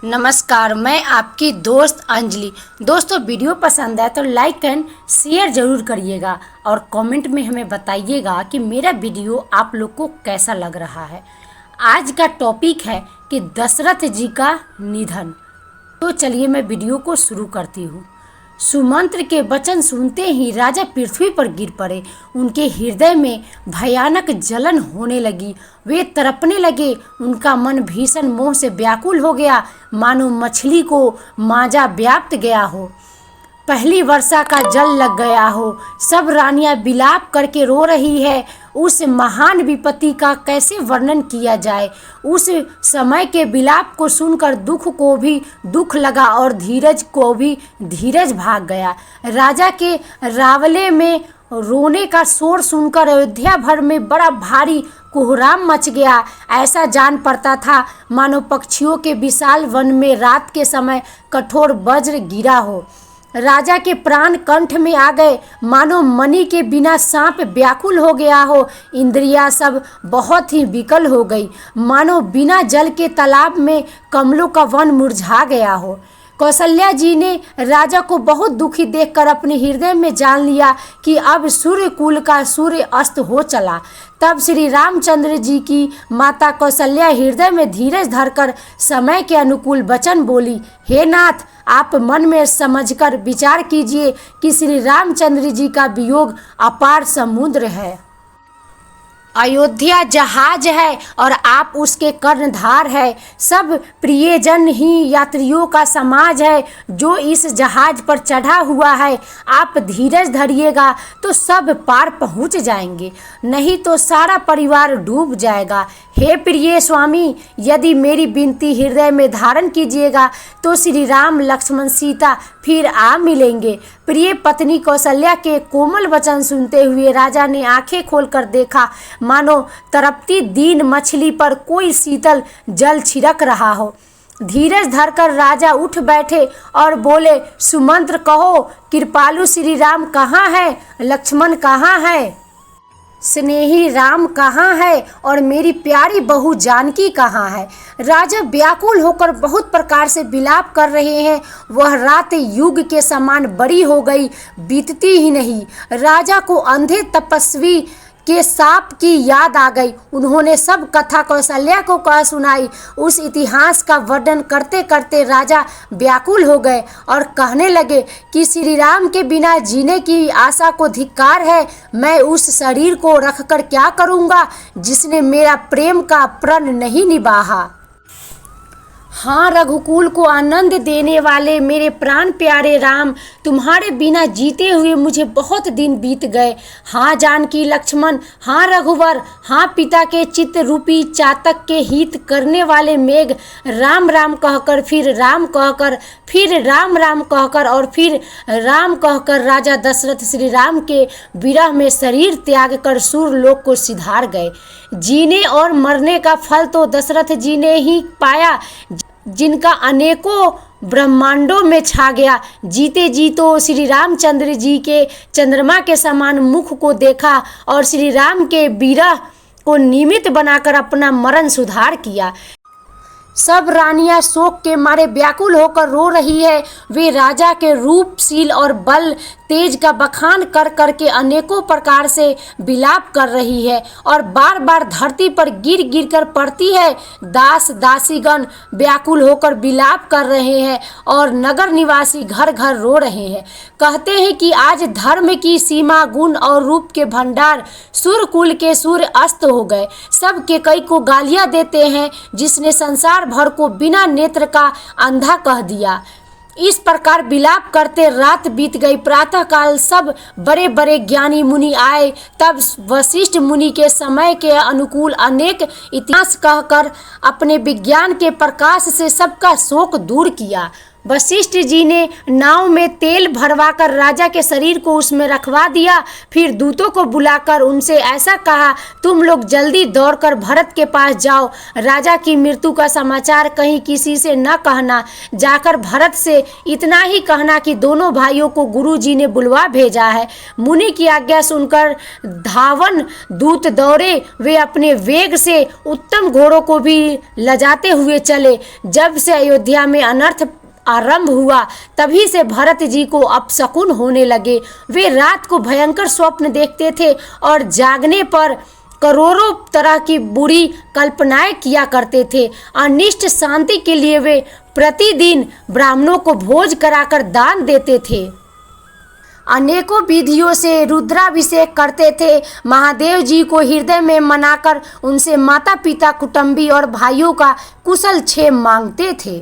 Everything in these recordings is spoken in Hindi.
नमस्कार, मैं आपकी दोस्त अंजलि। दोस्तों, वीडियो पसंद है तो लाइक एंड शेयर ज़रूर करिएगा और कमेंट में हमें बताइएगा कि मेरा वीडियो आप लोग को कैसा लग रहा है। आज का टॉपिक है कि दशरथ जी का निधन। तो चलिए मैं वीडियो को शुरू करती हूँ। सुमंत्र के वचन सुनते ही राजा पृथ्वी पर गिर पड़े। उनके हृदय में भयानक जलन होने लगी। वे तड़पने लगे। उनका मन भीषण मोह से व्याकुल हो गया, मानो मछली को मांजा व्याप्त गया हो, पहली वर्षा का जल लग गया हो। सब रानियां विलाप करके रो रही है। उस महान विपत्ति का कैसे वर्णन किया जाए। उस समय के विलाप को सुनकर दुख को भी दुख लगा और धीरज को भी धीरज भाग गया। राजा के रावले में रोने का शोर सुनकर अयोध्या भर में बड़ा भारी कोहराम मच गया। ऐसा जान पड़ता था मानो पक्षियों के विशाल वन में रात के समय कठोर वज्र गिरा हो। राजा के प्राण कंठ में आ गए, मानो मणि के बिना सांप व्याकुल हो गया हो। इंद्रियां सब बहुत ही विकल हो गई, मानो बिना जल के तालाब में कमलों का वन मुरझा गया हो। कौशल्या जी ने राजा को बहुत दुखी देखकर अपने हृदय में जान लिया कि अब सूर्य कुल का सूर्य अस्त हो चला। तब श्री रामचंद्र जी की माता कौशल्या हृदय में धीरज धरकर समय के अनुकूल वचन बोली, हे नाथ, आप मन में समझकर विचार कीजिए कि श्री रामचंद्र जी का वियोग अपार समुद्र है। अयोध्या जहाज है और आप उसके कर्णधार है। सब प्रियजन ही यात्रियों का समाज है जो इस जहाज पर चढ़ा हुआ है। आप धीरज धरिएगा तो सब पार पहुंच जाएंगे, नहीं तो सारा परिवार डूब जाएगा। हे प्रिय स्वामी, यदि मेरी विनती हृदय में धारण कीजिएगा तो श्री राम लक्ष्मण सीता फिर आ मिलेंगे। प्रिय पत्नी कौशल्या के कोमल वचन सुनते हुए राजा ने आंखें खोलकर देखा, मानो तड़पती दीन मछली पर कोई शीतल जल छिड़क रहा हो। धीरज धरकर राजा उठ बैठे और बोले, सुमंत्र कहो, कृपालु श्री राम कहाँ है, लक्ष्मण कहाँ है, स्नेही राम कहाँ है और मेरी प्यारी बहू जानकी कहाँ है। राजा व्याकुल होकर बहुत प्रकार से विलाप कर रहे हैं। वह रात युग के समान बड़ी हो गई, बीतती ही नहीं। राजा को अंधे तपस्वी के साप की याद आ गई। उन्होंने सब कथा कौशल्या को कह सुनाई। उस इतिहास का वर्णन करते करते राजा व्याकुल हो गए और कहने लगे कि श्री राम के बिना जीने की आशा को धिक्कार है। मैं उस शरीर को रखकर क्या करूँगा जिसने मेरा प्रेम का प्रण नहीं निभाया। हाँ, रघुकुल को आनंद देने वाले मेरे प्राण प्यारे राम, तुम्हारे बिना जीते हुए मुझे बहुत दिन बीत गए। हाँ जानकी लक्ष्मण, हाँ रघुवर, हाँ पिता के चित्त रूपी चातक के हित करने वाले मेघ, राम राम कहकर फिर राम कहकर फिर राम राम कहकर और फिर राम कहकर राजा दशरथ श्री राम के विरह में शरीर त्याग कर सूरलोक को सिधार गए। जीने और मरने का फल तो दशरथ जी ने ही पाया, जिनका अनेकों ब्रह्मांडों में छा गया। जीते जी तो श्री रामचंद्र जी के चंद्रमा के समान मुख को देखा और श्री राम के विरह को निमित्त बनाकर अपना मरण सुधार किया। सब रानियां शोक के मारे व्याकुल होकर रो रही है। वे राजा के रूपशील और बल तेज का बखान कर करके अनेकों प्रकार से विलाप कर रही है और बार बार धरती पर गिर गिर कर पड़ती है। दास दासीगण व्याकुल होकर विलाप कर रहे हैं और नगर निवासी घर घर रो रहे हैं। कहते हैं कि आज धर्म की सीमा, गुण और रूप के भंडार, सूर्यकुल के सूर्य अस्त हो गए। सब के कई को गालियां देते हैं जिसने संसार भर को बिना नेत्र का अंधा कह दिया। इस प्रकार विलाप करते रात बीत गई। प्रातः काल सब बड़े बड़े ज्ञानी मुनि आए। तब वशिष्ठ मुनि के समय के अनुकूल अनेक इतिहास कहकर अपने विज्ञान के प्रकाश से सबका शोक दूर किया। वशिष्ठ जी ने नाव में तेल भरवाकर राजा के शरीर को उसमें रखवा दिया। फिर दूतों को बुलाकर उनसे ऐसा कहा, तुम लोग जल्दी दौड़कर भरत के पास जाओ, राजा की मृत्यु का समाचार कहीं किसी से न कहना। जाकर भरत से इतना ही कहना कि दोनों भाइयों को गुरुजी ने बुलवा भेजा है। मुनि की आज्ञा सुनकर धावन दूत दौड़े। वे अपने वेग से उत्तम घोड़ों को भी लजाते हुए चले। जब से अयोध्या में अनर्थ आरंभ हुआ तभी से भरत जी को अपशकुन होने लगे। वे रात को भयंकर स्वप्न देखते थे और जागने पर करोड़ों तरह की बुरी कल्पनाएं किया करते थे। अनिष्ट शांति के लिए वे प्रतिदिन ब्राह्मणों को भोज कराकर दान देते थे। अनेकों विधियों से रुद्राभिषेक करते थे। महादेव जी को हृदय में मनाकर उनसे माता पिता, कुटुंबी और भाइयों का कुशल क्षेम मांगते थे।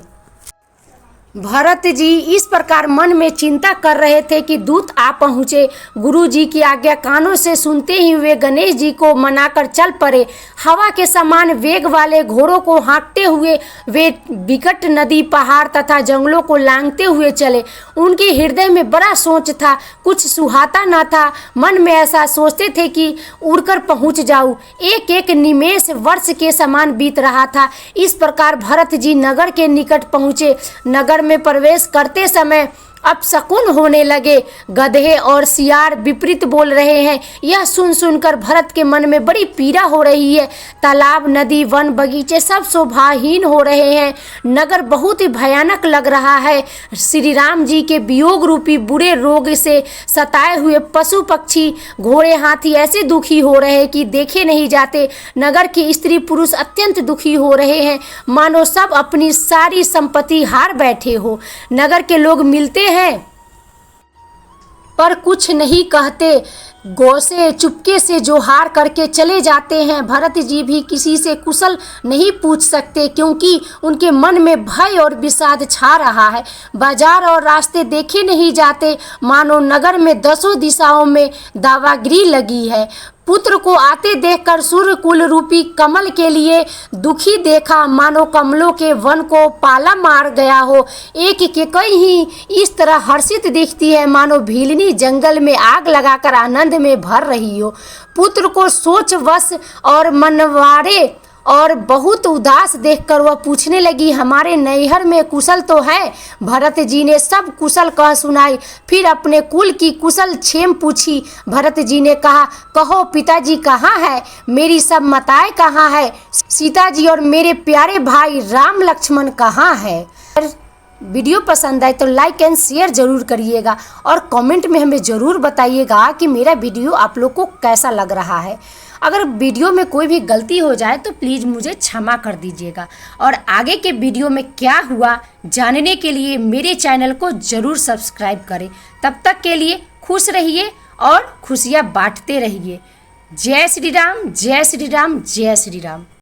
भरत जी इस प्रकार मन में चिंता कर रहे थे कि दूत आ पहुँचे। गुरु जी की आज्ञा कानों से सुनते ही वे गणेश जी को मनाकर चल पड़े। हवा के समान वेग वाले घोड़ों को हाँकते हुए वे विकट नदी, पहाड़ तथा जंगलों को लांघते हुए चले। उनके हृदय में बड़ा सोच था, कुछ सुहाता न था। मन में ऐसा सोचते थे कि उड़कर पहुँच जाऊँ। एक एक निमेष वर्ष के समान बीत रहा था। इस प्रकार भरत जी नगर के निकट पहुँचे। नगर में प्रवेश करते समय अपशकुन होने लगे। गधे और सियार विपरीत बोल रहे हैं। यह सुन सुनकर भरत के मन में बड़ी पीड़ा हो रही है। तालाब, नदी, वन, बगीचे सब शोभाहीन हो रहे हैं। नगर बहुत ही भयानक लग रहा है। श्री राम जी के वियोग रूपी बुरे रोग से सताए हुए पशु पक्षी, घोड़े, हाथी ऐसे दुखी हो रहे हैं कि देखे नहीं जाते। नगर के स्त्री पुरुष अत्यंत दुखी हो रहे हैं, मानो सब अपनी सारी संपत्ति हार बैठे हो। नगर के लोग मिलते हैं पर कुछ नहीं कहते, गौ से चुपके से जोहार करके चले जाते हैं। भरत जी भी किसी से कुशल नहीं पूछ सकते क्योंकि उनके मन में भय और विषाद छा रहा है। बाजार और रास्ते देखे नहीं जाते, मानो नगर में दसों दिशाओं में दावागिरी लगी है। पुत्र को आते देखकर सूर्य कुल रूपी कमल के लिए दुखी देखा, मानो कमलों के वन को पाला मार गया हो। एक के कई ही इस तरह हर्षित दिखती है, मानो भीलनी जंगल में आग लगाकर आनंद में भर रही हो। पुत्र को सोचवश और मनवाड़े और बहुत उदास देखकर वह पूछने लगी, हमारे नैहर में कुशल तो है? भरत जी ने सब कुशल कह सुनाई। फिर अपने कुल की कुशल क्षेम पूछी। भरत जी ने कहा, कहो पिताजी कहाँ है? मेरी सब माताएं कहाँ है? सीता जी और मेरे प्यारे भाई राम लक्ष्मण कहाँ है? वीडियो पसंद आए तो लाइक एंड शेयर जरूर करिएगा और कमेंट में हमें ज़रूर बताइएगा कि मेरा वीडियो आप लोग को कैसा लग रहा है। अगर वीडियो में कोई भी गलती हो जाए तो प्लीज़ मुझे क्षमा कर दीजिएगा। और आगे के वीडियो में क्या हुआ जानने के लिए मेरे चैनल को ज़रूर सब्सक्राइब करें। तब तक के लिए खुश रहिए और खुशियाँ बांटते रहिए। जय श्री राम, जय श्री राम, जय श्री राम।